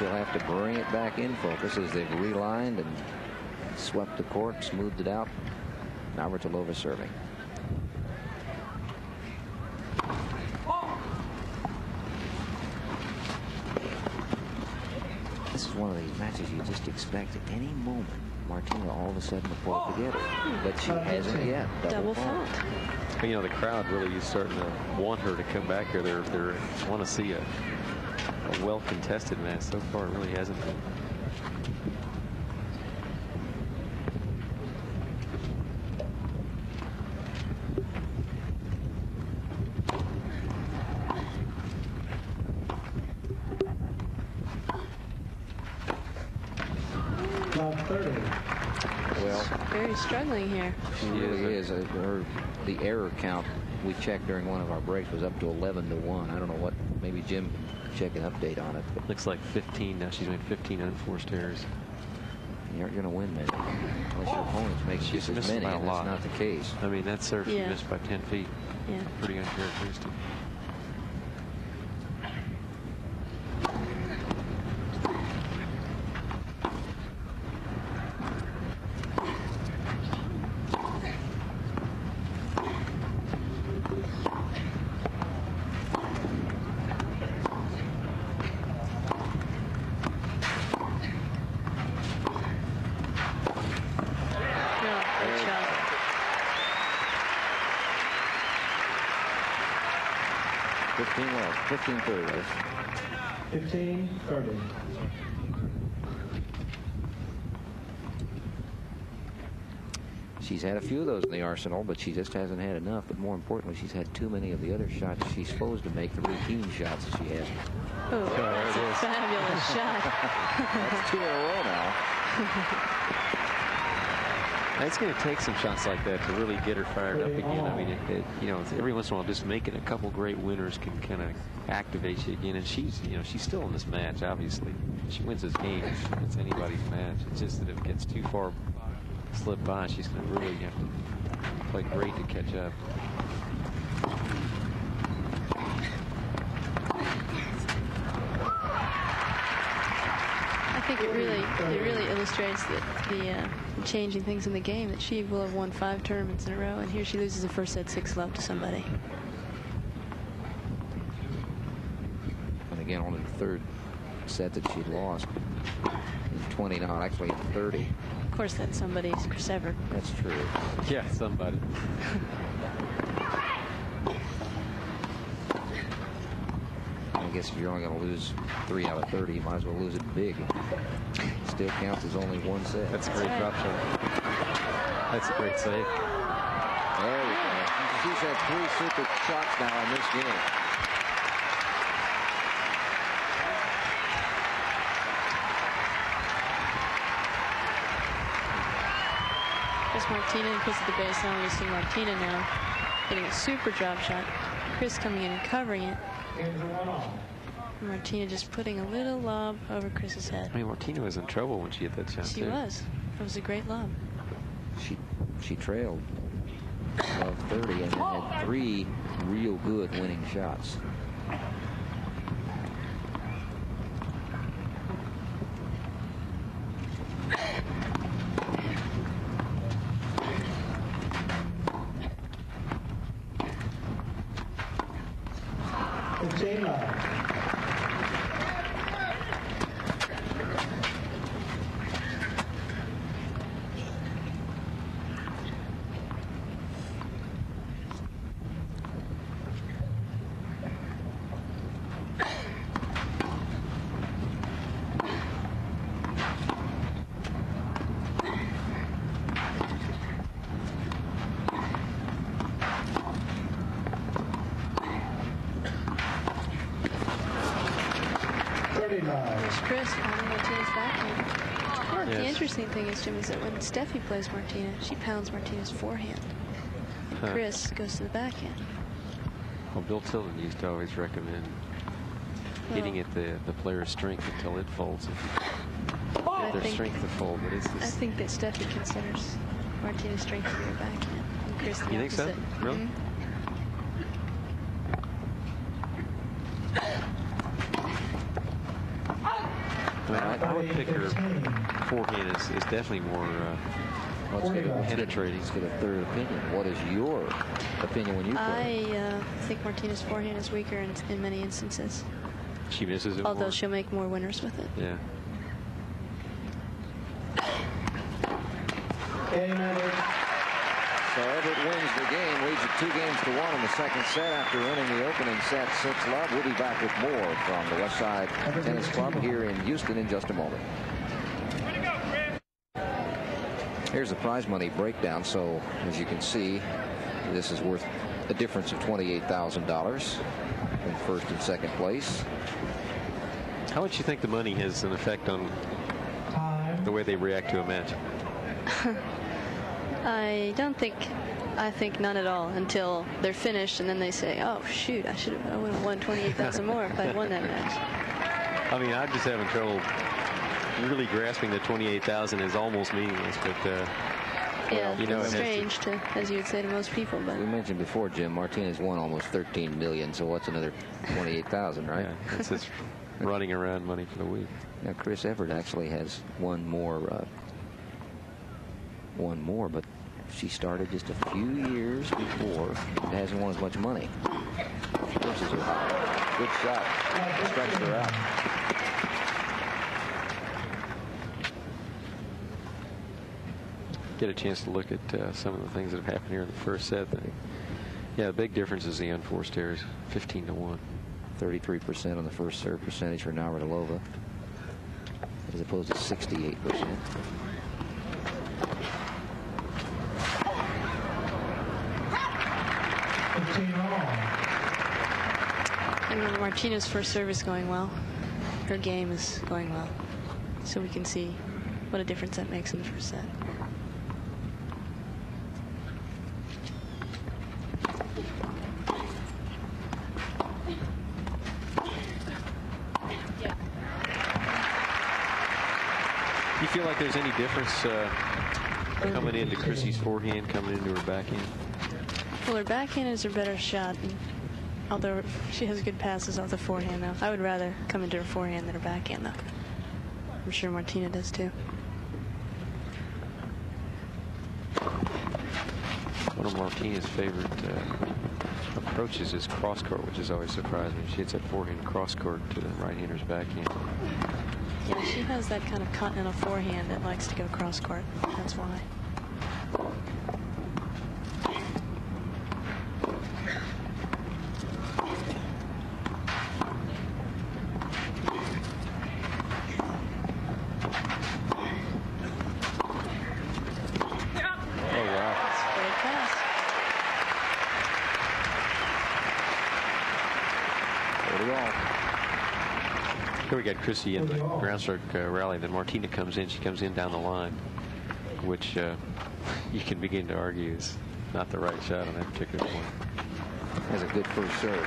she'll have to bring it back in focus as they've relined and swept the court, smoothed it out. Navratilova serving. This is one of these matches you just expect at any moment Martina all of a sudden to pull it together, but she hasn't yet. Double fault. You know, the crowd really is starting to want her to come back here. They want to see a well-contested match. So far, it really hasn't been. Well, very struggling here. She really is. The error count we checked during one of our breaks was up to 11-1. I don't know what. Maybe Jim can check an update on it. But looks like 15 now. She's made 15 unforced errors. You aren't going to win many unless your opponents make just as many. And that's not the case. I mean, that serve she missed by 10 feet. Yeah. Pretty uncharacteristic. Well, 15-30. 15-30. She's had a few of those in the arsenal, but she just hasn't had enough. But more importantly, she's had too many of the other shots she's supposed to make, the routine shots that she has. Oh, that's a fabulous shot. That's 2 in a row now. It's going to take some shots like that to really get her fired up again. I mean, you know, every once in a while, just making a couple great winners can kind of activate you again. And she's still in this match. Obviously, she wins this game. It's anybody's match. It's just that if it gets too far slip by, she's going to really have to play great to catch up. I think it really illustrates that the changing things in the game, that she will have won 5 tournaments in a row, and here she loses the first set 6-love to somebody. And again, only the 3rd set that she'd lost. In 20 now, actually in 30. Of course, that somebody's Chris Evert. That's true. Yeah, somebody. I guess if you're only going to lose 3 out of 30, you might as well lose it big. Still counts as only 1 set. That's a great drop shot. That's a great save. There we go. She's had 3 super shots now in this game. Chris Martina and Chris at the baseline. We see Martina now hitting a super drop shot. Chris coming in and covering it. Martina just putting a little lob over Chris's head. I mean, Martina was in trouble when she hit that shot. She was. It was a great lob. She trailed above 30 and then had 3 real good winning shots. There's Chris pounding Martina's backhand. The interesting thing is, Jim, is that when Steffi plays Martina, she pounds Martina's forehand. Chris goes to the backhand. Well, Bill Tilden used to always recommend hitting at the player's strength until it folds. Their strength to fold, but it's just... I think that Steffi considers Martina's strength to be her backhand. And Chris the You think so? Really? Mm-hmm. I would pick her forehand is definitely more penetrating. Let's get a third opinion. What is your opinion when you play? I think Martina's forehand is weaker in many instances. She misses it Although more. she'll make more winners with it. Yeah. So Evert wins the game, leads it 2-1 in the second set after winning the opening set 6-love. We'll be back with more from the Westside Tennis Club here in Houston in just a moment. Here's the prize money breakdown. So as you can see, this is worth a difference of $28,000 in first and second place. How much do you think the money has an effect on the way they react to a match? I think none at all until they're finished, and then they say, "Oh shoot, I would have won 28,000 more if I'd won that match." I mean, I'm just having trouble really grasping that 28,000 is almost meaningless, but yeah, you know, it's strange as you would say to most people. But we mentioned before, Jim, Martinez won almost 13 million, so what's another 28,000, right? Yeah, it's just running around money for the week. Now, Chris Evert actually has one more, but she started just a few years before and hasn't won as much money. This is a good shot. Stretched her out. Get a chance to look at some of the things that have happened here in the first set. Yeah, the big difference is the unforced errors, 15-1. 33% on the first serve percentage for Navratilova, as opposed to 68%. And Martina's first serve is going well. Her game is going well. So we can see what a difference that makes in the first set. Do you feel like there's any difference coming into Chrissy's forehand, coming into her backhand? Well, her backhand is her better shot. And although she has good passes off the forehand, though. I would rather come into her forehand than her backhand, though. I'm sure Martina does, too. One of Martina's favorite approaches is cross-court, which has always surprised me. She hits that forehand cross-court to the right-hander's backhand. Yeah, she has that kind of continental forehand that likes to go cross-court. That's why. Here we got Chrissy in the groundstroke rally. Then Martina comes in. She comes in down the line, which you can begin to argue is not the right shot on that particular point. Has a good first serve.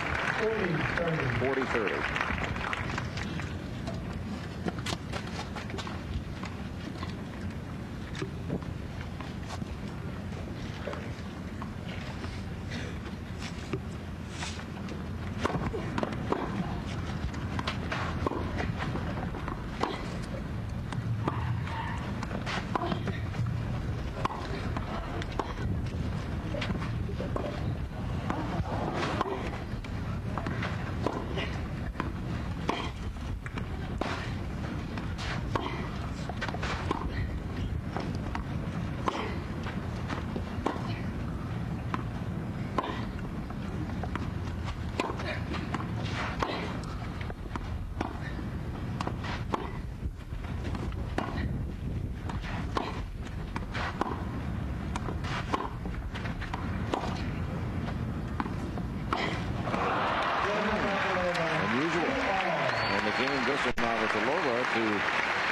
40-30.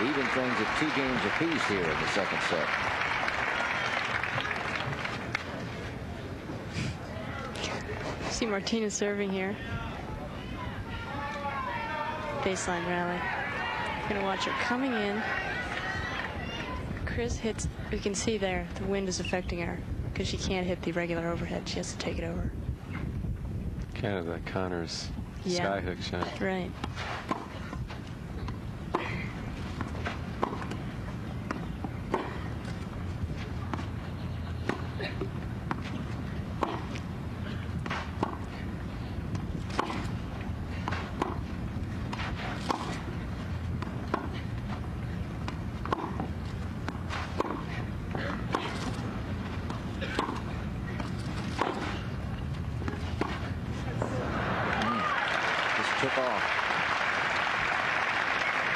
Even things at 2 games apiece here in the second set. See Martina serving here. Baseline rally. Gonna watch her coming in. Chris hits, we can see there, the wind is affecting her because she can't hit the regular overhead. She has to take it over. Kind of the Connors skyhook shot. Right.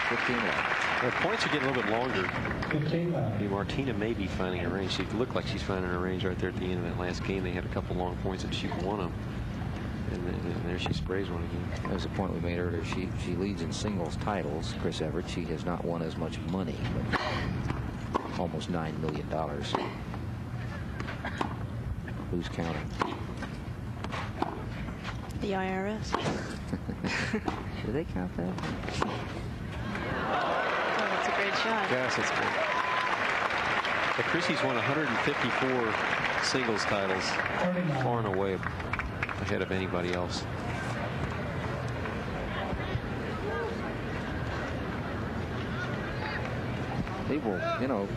15 left. The points are getting a little bit longer. 15 left. Martina may be finding a range. She looked like she's finding a range right there at the end of that last game. They had a couple long points and she won them. And there she sprays one again. That was a point we made earlier. She leads in singles titles, Chris Evert. She has not won as much money, but almost $9 million. Who's counting? The IRS. Do they count that? Oh, that's a great shot. Yes, that's great. But Chrissy's won 154 singles titles, far and away ahead of anybody else. People, you know,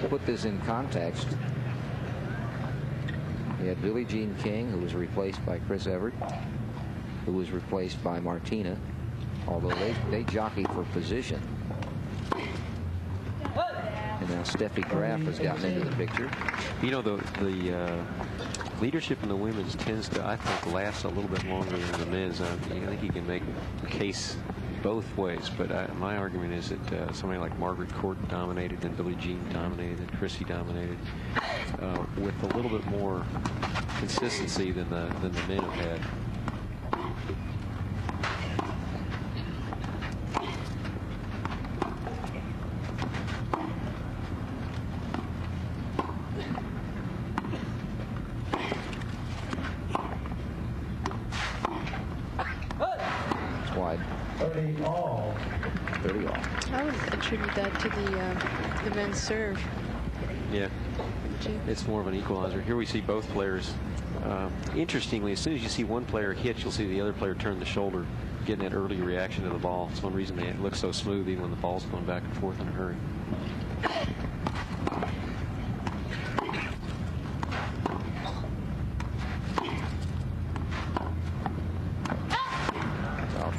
put this in context. We had Billie Jean King, who was replaced by Chris Evert, who was replaced by Martina, although they jockeyed for position. And now Steffi Graf has gotten into the picture. You know, the leadership in the women's tends to, I think, last a little bit longer than the men's. I think you can make a case both ways, but my argument is that somebody like Margaret Court dominated, and Billie Jean dominated, and Chrissy dominated, with a little bit more consistency than the men have had. Wide. 30 all. 30 all. I would attribute that to the men's serve. Yeah, it's more of an equalizer. Here we see both players. Interestingly, as soon as you see one player hit, you'll see the other player turn the shoulder, getting that early reaction to the ball. It's one reason they look so smooth even when the ball's going back and forth in a hurry.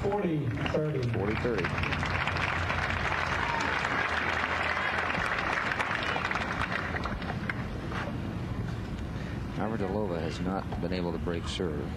40-30. 40-30. Navratilova has not been able to break serve.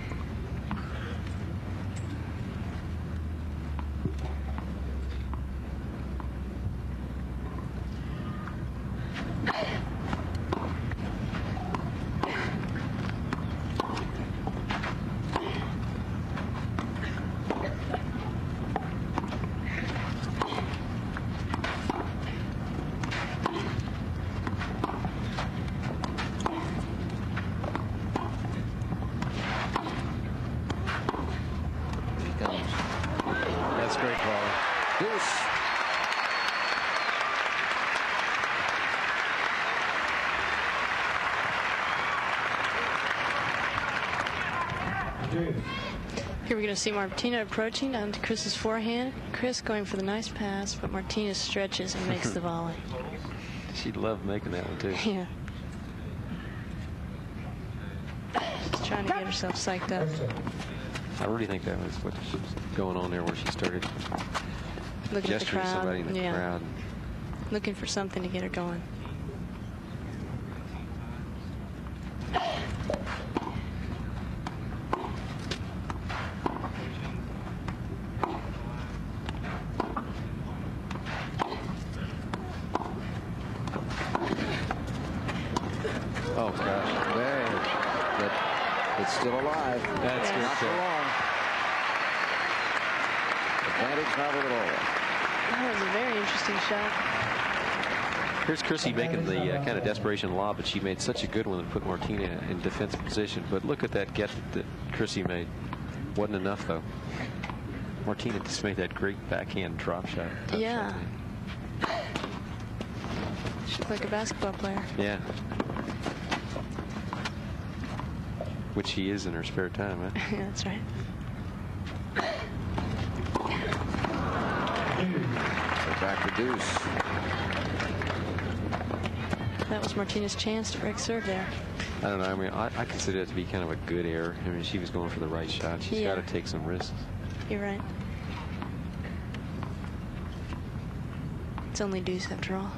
That's great ball. Deuce. Here we're going to see Martina approaching onto Chris's forehand. Chris going for the nice pass, but Martina stretches and makes the volley. She'd love making that one, too. Yeah. She's trying to get herself psyched up. I really think that was what's going on there where she started Looking at the gesturing to crowd. somebody in the crowd. Looking for something to get her going. Oh, gosh. There. But it's still alive. That's Yeah. Not for long. Advantage Navratilova. That was a very interesting shot. Here's Chrissy making the kind of desperation lob, but she made such a good one that put Martina in defensive position. But look at that get that Chrissy made. Wasn't enough, though. Martina just made that great backhand drop shot. Tough Yeah. shot. She looked like a basketball player. Yeah. Which she is in her spare time, huh? Yeah, that's right. We're back to deuce. That was Martina's chance to break serve there. I don't know. I mean, I consider it to be kind of a good error. I mean, she was going for the right shot. She's Yeah. got to take some risks. You're right. It's only deuce after all.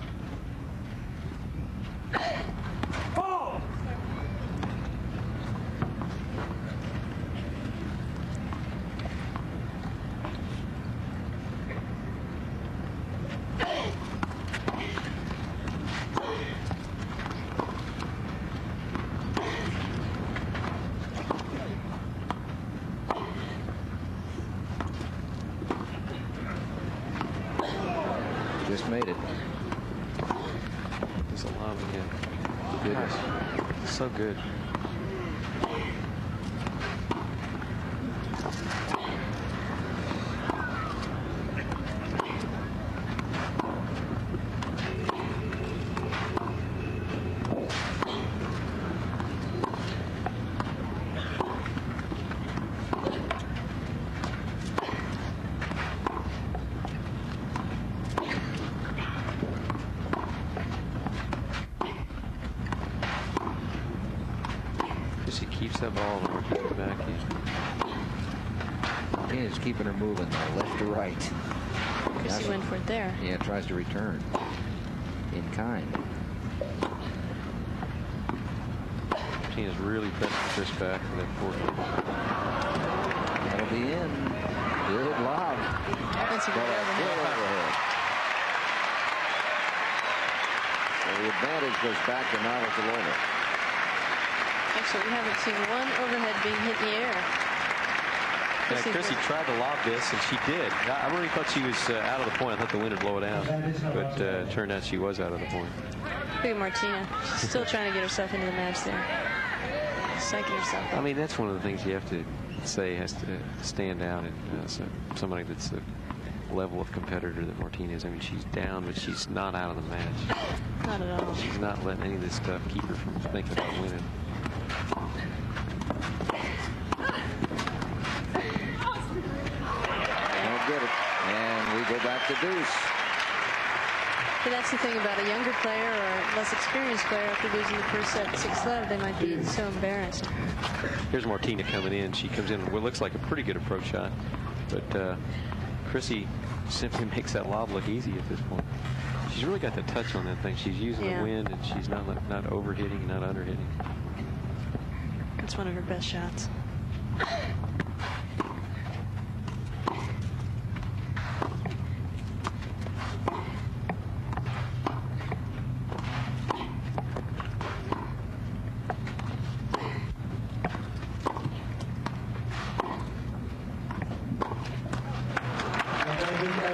Just made it. It's a lob again. Goodness. So good. She keeps that ball and works it back in. Is keeping her moving left to right. She went for it there. Yeah, tries to return in kind. Martina's really pressing Chris back for that fourth. That'll be in. Good lob. That's a good overhead. So the advantage goes back to Navratilova. Actually, we haven't seen one overhead being hit in the air. Yeah, Chrissy tried to lob this, and she did. I really thought she was out of the point. I thought the wind would blow it out. But it turned out she was out of the point. Look at Martina. She's still trying to get herself into the match there. Psyching herself up. I mean, that's one of the things you have to say has to stand out in somebody that's the level of competitor that Martina is. I mean, she's down, but she's not out of the match. Not at all. She's not letting any of this stuff keep her from thinking about winning. Get it. And we go back to deuce. But that's the thing about a younger player or less experienced player. After losing the first set 6-love, they might be so embarrassed. Here's Martina coming in. She comes in with what looks like a pretty good approach shot. But Chrissy simply makes that lob look easy at this point. She's really got the touch on that thing. She's using the wind, and she's not overhitting, not underhitting. It's one of her best shots.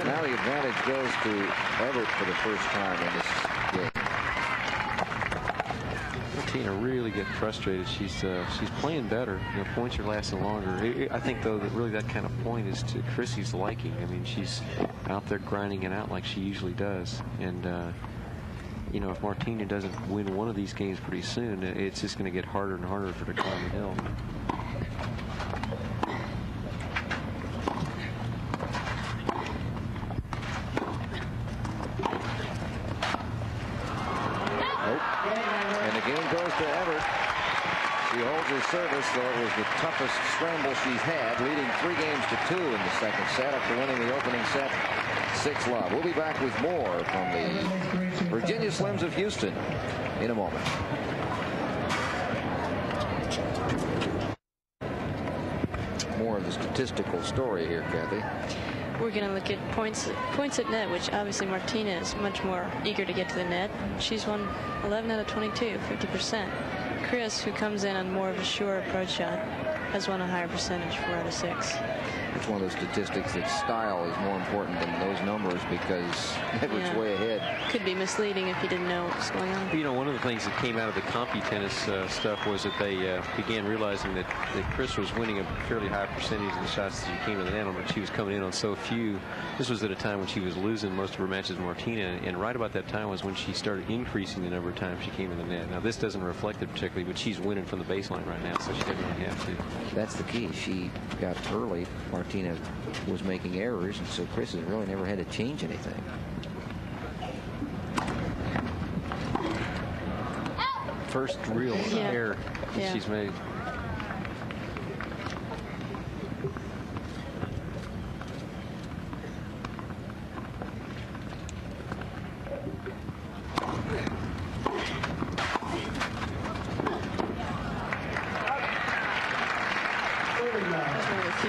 Now the advantage goes to Evert for the first time in this game. Martina really getting frustrated. She's playing better. You know, points are lasting longer. I think though that really that kind of point is to Chrissy's liking. I mean, she's out there grinding it out like she usually does. And you know, if Martina doesn't win one of these games pretty soon, it's just going to get harder and harder for her to climb the hill. Service, though it was the toughest scramble she's had, leading 3 games to 2 in the second set after winning the opening set 6-love. We'll be back with more from the Virginia Slims of Houston in a moment. More of the statistical story here, Kathy. We're going to look at points at net, which obviously Martina is much more eager to get to the net. She's won 11 out of 22, 50%. Chris, who comes in on more of a sure approach shot, has won a higher percentage, 4 out of 6. It's one of those statistics that style is more important than those numbers because Everett's way ahead. Could be misleading if you didn't know what was going on. You know, one of the things that came out of the CompuTennis stuff was that they began realizing that Chris was winning a fairly high percentage of the shots that she came to the net on, but she was coming in on so few. This was at a time when she was losing most of her matches to Martina, and right about that time was when she started increasing the number of times she came to the net. Now, this doesn't reflect it particularly, but she's winning from the baseline right now, so she doesn't really have to. That's the key. She got early. Martina was making errors, and so Chris has really never had to change anything. First real error she's made.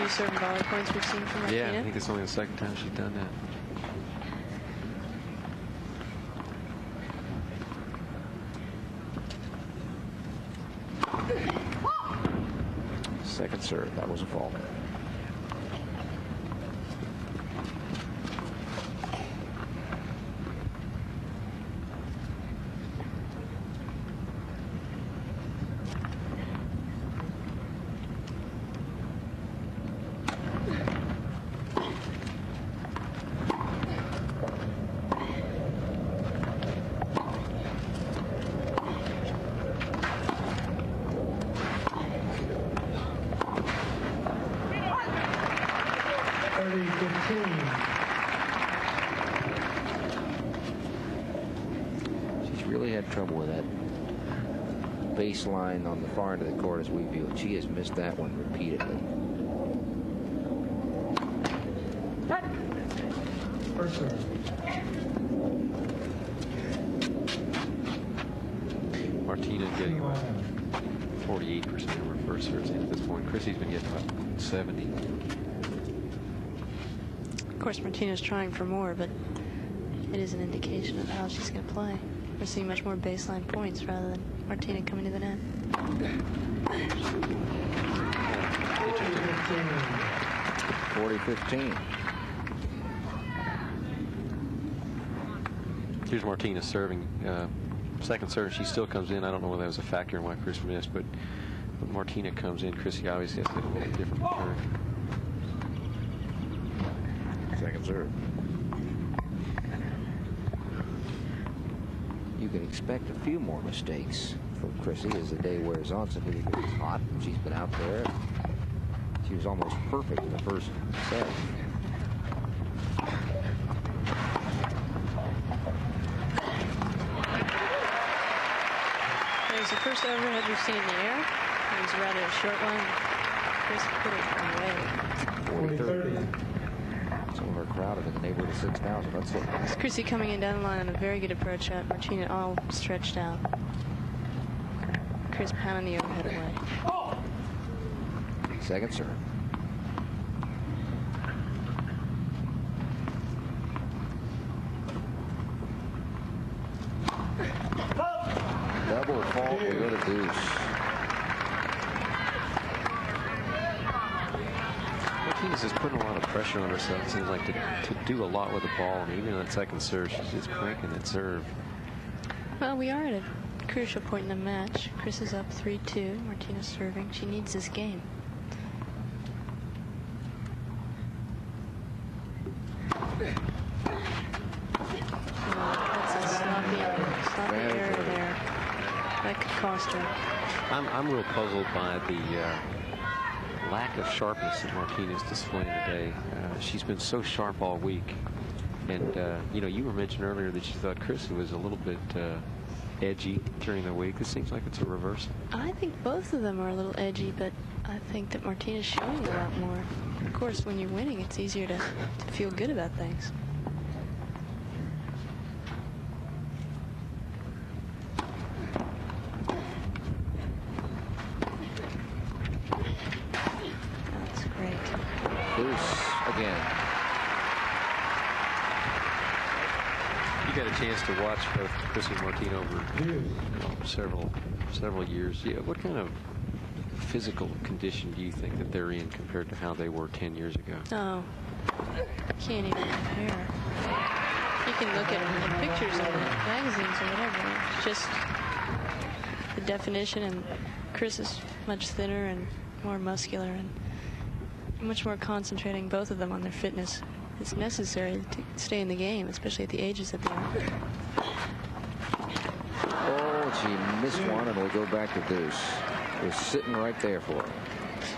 Certain volley points we've seen from Martina. Yeah, I think it's only the second time she's done that. Second serve, that was a fault. really had trouble with that baseline on the far end of the court as we view it. She has missed that one repeatedly. First serve. Martina getting about 48% of her first serves at this point. Chrissy's been getting about 70. Of course, Martina's trying for more, but it is an indication of how she's going to play. We're seeing much more baseline points rather than Martina coming to the net. 40-15. Here's Martina serving. Second serve, she still comes in. I don't know whether that was a factor in why Chris missed, but when Martina comes in, Chrissy obviously has to get a little different return. Second serve. You can expect a few more mistakes from Chrissy as the day wears on. Simply because it's hot. She's been out there. She was almost perfect in the first set. There's the first overhead we've seen in the air. It was rather a short one. Chris put it away. 40-30. Some of our crowd is in the neighborhood of 6,000. Let's look. It's Chrissy coming in down the line on a very good approach shot. Martina all stretched out. Chris pounding the overhead away. Second serve. Double fault, we go to deuce. Martinez is putting a lot of pressure on herself. It seems like to do a lot with the ball, and even on that second serve, she's just cranking that serve. Well, we are at a crucial point in the match. Chris is up 3-2. Martina's serving. She needs this game. That's a sloppy error there. That could cost her. I'm real puzzled by the lack of sharpness that Martina's displaying today. She's been so sharp all week. And, you know, you were mentioning earlier that you thought Chris was a little bit edgy during the week. It seems like it's a reversal. I think both of them are a little edgy, but I think that Martina's showing a lot more. Of course, when you're winning, it's easier to feel good about things. That's great. Deuce again. You got a chance to watch both Chris and Martina over several years. Yeah, what kind of physical condition do you think that they're in compared to how they were 10 years ago? Oh, can't even compare. You can look at pictures in the magazines or whatever. It's just the definition, and Chris is much thinner and more muscular and much more concentrating, both of them, on their fitness. It's necessary to stay in the game, especially at the ages that they are. Oh, she missed one, and we'll go back to deuce. It was sitting right there for her.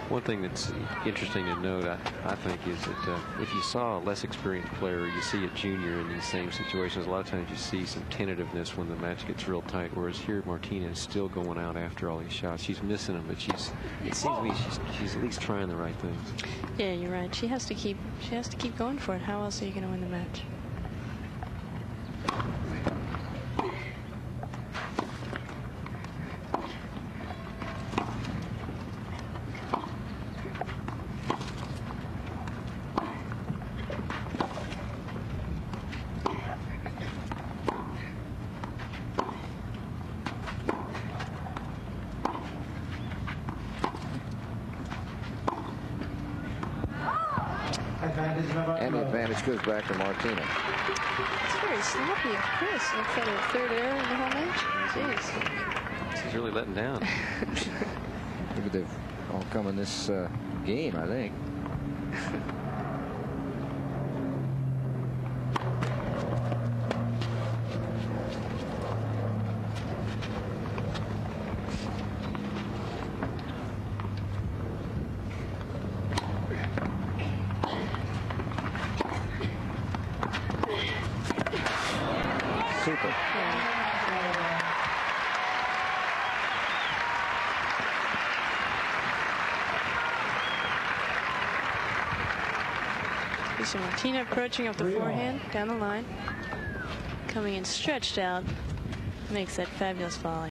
One thing that's interesting to note, I think, is that if you saw a less experienced player, you see a junior in these same situations, a lot of times you see some tentativeness when the match gets real tight, whereas here Martina is still going out after all these shots. She's missing them, but it seems to me she's at least trying the right things. Yeah, you're right. She has to keep going for it. How else are you going to win the match? And the advantage goes back to Martina. It's very sloppy of Chris. Looks like a third error in the whole match. Jeez. She's really letting down. Maybe they've all come in this game, I think. Super. You see Martina approaching off the forehand, down the line. Coming in stretched out, makes that fabulous volley.